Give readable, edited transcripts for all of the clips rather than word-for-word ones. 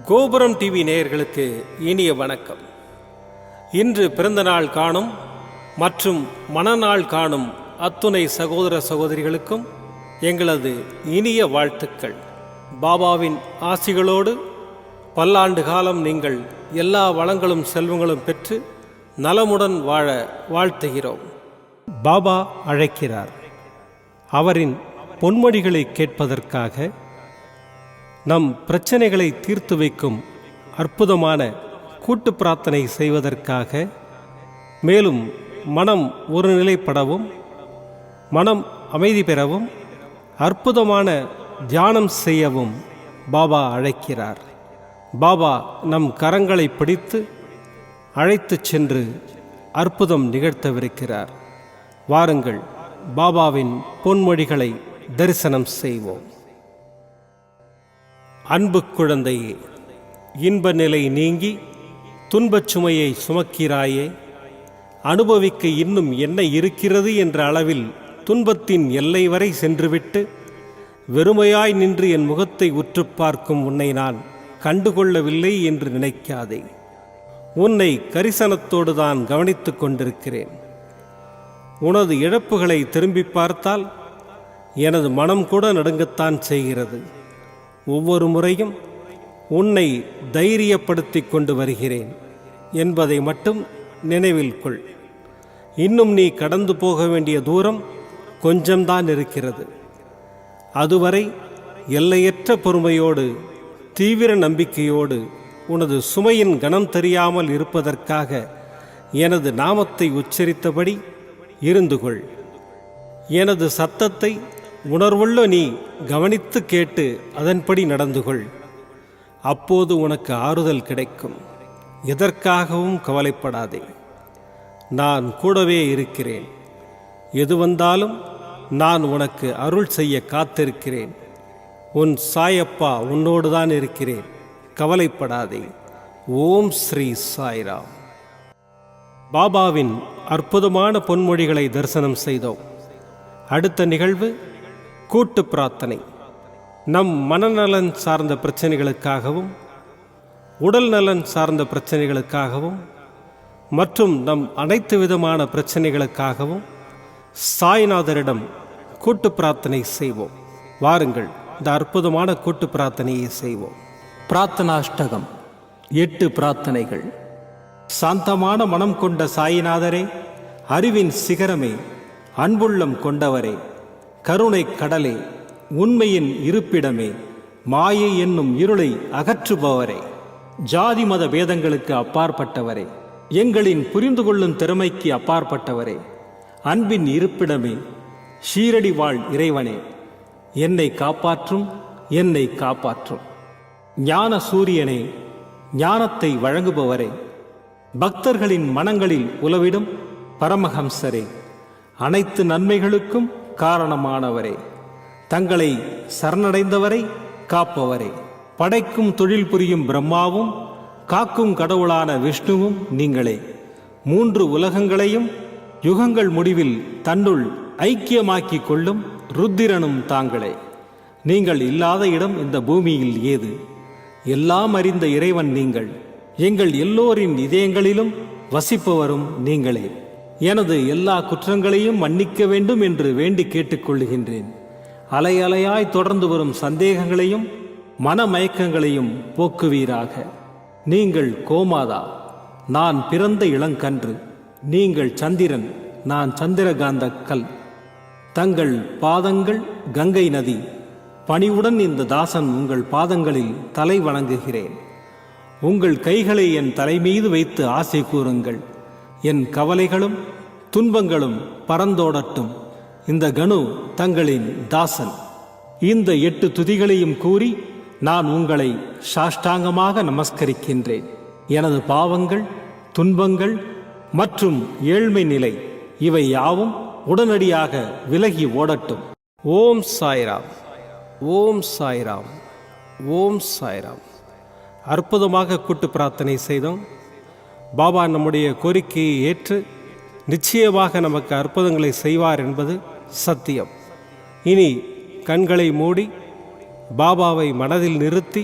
கோபுரம் டிவி நேயர்களுக்கு இனிய வணக்கம். இன்று பிறந்தநாள் காணும் மற்றும் மணநாள் காணும் அத்துணை சகோதர சகோதரிகளுக்கும் எங்களது இனிய வாழ்த்துக்கள். பாபாவின் ஆசிகளோடு பல்லாண்டு காலம் நீங்கள் எல்லா வளங்களும் செல்வங்களும் பெற்று நலமுடன் வாழ வாழ்த்துகிறோம். பாபா அழைக்கிறார். அவரின் பொன்மொழிகளை கேட்பதற்காக, நம் பிரச்சனைகளை தீர்த்து வைக்கும் அற்புதமான கூட்டு பிரார்த்தனை செய்வதற்காக, மேலும் மனம் ஒருநிலைப்படவும் மனம் அமைதி பெறவும் அற்புதமான தியானம் செய்யவும் பாபா அழைக்கிறார். பாபா நம் கரங்களை பிடித்து அழைத்துச் சென்று அற்புதம் நிகழ்த்தவிருக்கிறார். வாருங்கள், பாபாவின் பொன்மொழிகளை தரிசனம் செய்வோம். அன்பு குழந்தையே, இன்ப நிலை நீங்கி துன்பச் சுமையை சுமக்கிறாயே, அனுபவிக்க இன்னும் என்ன இருக்கிறது என்ற அளவில் துன்பத்தின் எல்லை வரை சென்றுவிட்டு வெறுமையாய் நின்று என் முகத்தை உற்று பார்க்கும் உன்னை நான் கண்டுகொள்ளவில்லை என்று நினைக்காதே. உன்னை கரிசனத்தோடு தான் கவனித்துக் கொண்டிருக்கிறேன். உனது இழப்புகளை திரும்பி பார்த்தால் எனது மனம் கூட நடுங்கத்தான் செய்கிறது. ஒவ்வொரு முறையும் உன்னை தைரியப்படுத்திக் கொண்டு வருகிறேன் என்பதை மட்டும் நினைவில் கொள். இன்னும் நீ கடந்து போக வேண்டிய தூரம் கொஞ்சம்தான் இருக்கிறது. அதுவரை எல்லையற்ற பொறுமையோடு தீவிர நம்பிக்கையோடு உனது சுமையின் கனம் தெரியாமல் இருப்பதற்காக எனது நாமத்தை உச்சரித்தபடி இருந்து கொள். எனது சத்தத்தை உணர்வுள்ள நீ கவனித்து கேட்டு அதன்படி நடந்து கொள். அப்போது உனக்கு ஆறுதல் கிடைக்கும். எதற்காகவும் கவலைப்படாதே. நான் கூடவே இருக்கிறேன். எது வந்தாலும் நான் உனக்கு அருள் செய்ய காத்திருக்கிறேன். உன் சாயப்பா உன்னோடு தான் இருக்கிறேன். கவலைப்படாதே. ஓம் ஸ்ரீ சாய்ராம். பாபாவின் அற்புதமான பொன்மொழிகளை தரிசனம் செய்தோம். அடுத்த நிகழ்வு கூட்டு பிரார்த்தனை. நம் மனநலன் சார்ந்த பிரச்சனைகளுக்காகவும் உடல் நலன் சார்ந்த பிரச்சனைகளுக்காகவும் மற்றும் நம் அனைத்து விதமான பிரச்சனைகளுக்காகவும் சாய்நாதரிடம் கூட்டு பிரார்த்தனை செய்வோம். வாருங்கள், இந்த அற்புதமான கூட்டு பிரார்த்தனையை செய்வோம். பிரார்த்தனாஷ்டகம். 8 பிரார்த்தனைகள். சாந்தமான மனம் கொண்ட சாயிநாதரே, அறிவின் சிகரமே, அன்புள்ளம் கொண்டவரே, கருணை கடலே, உண்மையின் இருப்பிடமே, மாயை என்னும் இருளை அகற்றுபவரே, ஜாதி மத பேதங்களுக்கு அப்பாற்பட்டவரே, எங்களின் புரிந்து கொள்ளும் திறமைக்கு அப்பாற்பட்டவரே, அன்பின் இருப்பிடமே, ஷீரடி வாழ் இறைவனே, என்னை காப்பாற்றும், என்னை காப்பாற்றும். ஞான சூரியனே, ஞானத்தை வழங்குபவரே, பக்தர்களின் மனங்களில் உலவிடும் பரமஹம்சரே, அனைத்து நன்மைகளுக்கும் காரணமானவரே, தங்களை சரணடைந்தவரை காப்பவரே, படைக்கும் தொழில் புரியும் பிரம்மாவும் காக்கும் கடவுளான விஷ்ணுவும் நீங்களே. 3 உலகங்களையும் யுகங்கள் முடிவில் தன்னுள் ஐக்கியமாக்கிக் கொள்ளும் ருத்திரனும் தாங்களே. நீங்கள் இல்லாத இடம் இந்த பூமியில் ஏது? எல்லாம் அறிந்த இறைவன் நீங்கள். எங்கள் எல்லோரின் இதயங்களிலும் வசிப்பவரும் நீங்களே. எனது எல்லா குற்றங்களையும் மன்னிக்க வேண்டும் என்று வேண்டி கேட்டுக்கொள்ளுகின்றேன். அலை அலையாய் தொடர்ந்து வரும் சந்தேகங்களையும் மனமயக்கங்களையும் போக்குவீராக. நீங்கள் கோமாதா, நான் பிறந்த இளங்கன்று. நீங்கள் சந்திரன், நான் சந்திரகாந்த கல். தங்கள் பாதங்கள் கங்கை நதி. பணிவுடன் இந்த தாசன் உங்கள் பாதங்களில் தலை வணங்குகிறேன். உங்கள் கைகளை என் தலைமீது வைத்து ஆசை கூறுங்கள். என் கவலைகளும் துன்பங்களும் பறந்தோடட்டும். இந்த கணு தங்களின் தாசன். இந்த 8 துதிகளையும் கூறி நான் உங்களை சாஷ்டாங்கமாக நமஸ்கரிக்கின்றேன். எனது பாவங்கள், துன்பங்கள் மற்றும் ஏழ்மை நிலை இவை யாவும் உடனடியாக விலகி ஓடட்டும். ஓம் சாய்ராம், ஓம் சாய்ராம், ஓம் சாய்ராம். அற்புதமாக கூட்டு பிரார்த்தனை செய்தோம். பாபா நம்முடைய கோரிக்கையை ஏற்று நிச்சயமாக நமக்கு அற்புதங்களை செய்வார் என்பது சத்தியம். இனி கண்களை மூடி பாபாவை மனதில் நிறுத்தி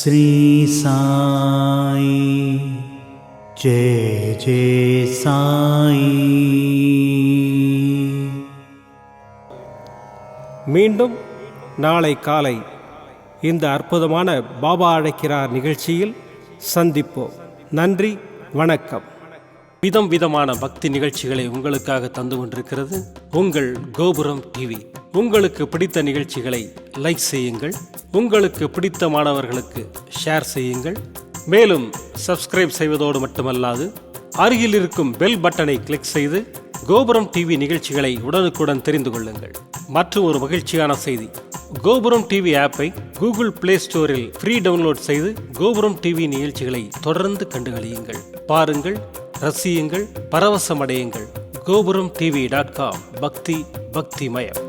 श्री साई जय जय साई। மீண்டும் நாளை காலை இந்த அற்புதமான பாபா அழைக்கிறார் நிகழ்ச்சியில் சந்திப்போம். நன்றி, வணக்கம். விதமான பக்தி நிகழ்ச்சிகளை உங்களுக்காக தந்து கொண்டிருக்கிறது உங்கள் கோபுரம் டிவி. உங்களுக்கு பிடித்த நிகழ்ச்சிகளை லைக் செய்யுங்கள், உங்களுக்கு பிடித்த மாணவர்களுக்கு ஷேர் செய்யுங்கள். மேலும் சப்ஸ்கிரைப் செய்வதோடு மட்டுமல்லாது அருகில் இருக்கும் பெல் பட்டனை கிளிக் செய்து கோபுரம் டிவி நிகழ்ச்சிகளை உடனுக்குடன் தெரிந்து கொள்ளுங்கள். மற்றும் ஒரு மகிழ்ச்சியான செய்தி, கோபுரம் டிவி ஆப்பை கூகுள் பிளே ஸ்டோரில் ஃப்ரீ டவுன்லோட் செய்து கோபுரம் டிவி நிகழ்ச்சிகளை தொடர்ந்து கண்டுகளியுங்கள், பாருங்கள், ரசியுங்கள், பரவசமடையுங்கள். gopuramtv.com. பக்தி பக்திமயம்.